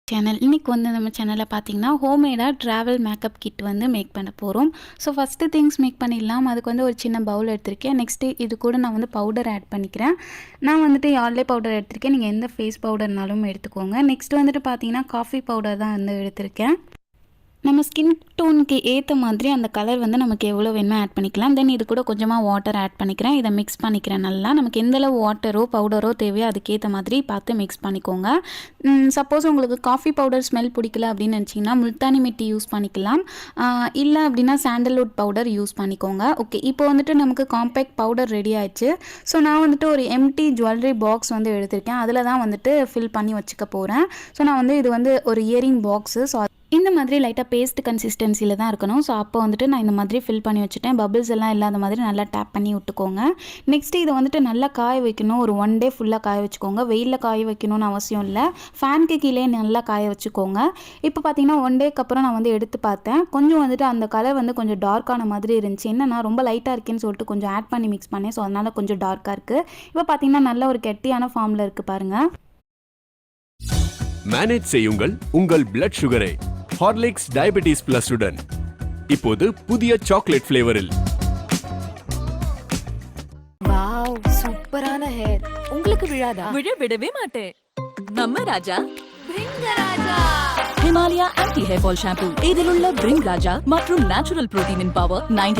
Channel இன்னைக்கு வந்து நம்ம சேனலில் பார்த்தீங்கன்னா ஹோம்மேடாக ட்ராவல் மேக்கப் கிட் வந்து மேக் பண்ண போகிறோம். ஸோ ஃபஸ்ட்டு திங்ஸ் மேக் பண்ணிடலாம். அதுக்கு வந்து ஒரு சின்ன பவுல் எடுத்திருக்கேன். நெக்ஸ்ட்டு இது கூட நான் வந்து பவுடர் ஆட் பண்ணிக்கிறேன். நான் வந்துட்டு யார்லே பவுடர் எடுத்திருக்கேன். நீங்கள் எந்த ஃபேஸ் பவுடர்னாலும் எடுத்துக்கோங்க. நெக்ஸ்ட் வந்துட்டு பார்த்தீங்கன்னா காஃபி பவுடர் தான் வந்து எடுத்திருக்கேன். நம்ம ஸ்கின் டோனுக்கு ஏற்ற மாதிரி அந்த கலர் வந்து நமக்கு எவ்வளோ வேணுமோ ஆட் பண்ணிக்கலாம். தென் இது கூட கொஞ்சமாக வாட்டர் ஆட் பண்ணிக்கிறேன். இதை மிக்ஸ் பண்ணிக்கிறேன் நல்லா. நமக்கு எந்தளவு வாட்டரோ பவுடரோ தேவையோ அதுக்கேற்ற மாதிரி பார்த்து மிக்ஸ் பண்ணிக்கோங்க. சப்போஸ் உங்களுக்கு காஃபி பவுடர் ஸ்மெல் பிடிக்கல அப்படின்னு நினச்சிங்கன்னா முல்தானி மிட்டி யூஸ் பண்ணிக்கலாம். இல்லை அப்படின்னா சாண்டல்வுட் பவுடர் யூஸ் பண்ணிக்கோங்க. ஓகே, இப்போ வந்துட்டு நமக்கு காம்பேக்ட் பவுடர் ரெடி ஆயிடுச்சு. ஸோ நான் வந்துட்டு ஒரு எம்டி ஜுவல்லரி பாக்ஸ் வந்து எடுத்திருக்கேன். அதில் தான் வந்துட்டு ஃபில் பண்ணி வச்சுக்க போகிறேன். ஸோ நான் வந்து இது வந்து ஒரு இயரிங் பாக்ஸு. ஸோ இந்த மாதிரி லைட்டாக பேஸ்ட் கன்சிஸ்டன்சியில் தான் இருக்கணும். ஸோ அப்போ வந்துட்டு நான் இந்த மாதிரி ஃபில் பண்ணி வச்சுட்டேன். பபிள்ஸ் எல்லாம் இல்லாத மாதிரி நல்லா டேப் பண்ணி விட்டுக்கோங்க. நெக்ஸ்ட்டு இதை வந்துட்டு நல்லா காய வைக்கணும். ஒரு 1 டே ஃபுல்லாக காய வச்சுக்கோங்க. வெயிலில் காய வைக்கணும்னு அவசியம் இல்லை. ஃபேனுக்கு கீழே நல்லா காய வச்சுக்கோங்க. இப்போ பார்த்தீங்கன்னா 1 டேக்கு அப்புறம் நான் வந்து எடுத்து பார்த்தேன். கொஞ்சம் வந்துட்டு அந்த கலர் வந்து கொஞ்சம் டார்க்கான மாதிரி இருந்துச்சு. என்னன்னா ரொம்ப லைட்டாக இருக்கேன்னு சொல்லிட்டு கொஞ்சம் ஆட் பண்ணி மிக்ஸ் பண்ணேன். ஸோ அதனால் கொஞ்சம் டார்க்காக இருக்குது. இப்போ பார்த்தீங்கன்னா நல்ல ஒரு கெட்டியான ஃபார்மில் இருக்குது பாருங்கள். மேனேஜ் செய்யுங்கள் உங்கள் பிளட் சுகரை ஹார்லிக்ஸ் டயபெட்டிஸ் பிளஸ் உடன் இப்போது புதிய சாக்லேட் ஃபிளேவரில். வாவ், சூப்பரான ஹேர். உங்களுக்கு விழாதா? விடவே மாட்டேன். நம்ம ராஜா பிரிங்கராஜா Himalaya anti hair fall shampoo. இதில் உள்ள பிரிங் ராஜா மற்றும் நேச்சுரல் புரோட்டீனின் பவர் 96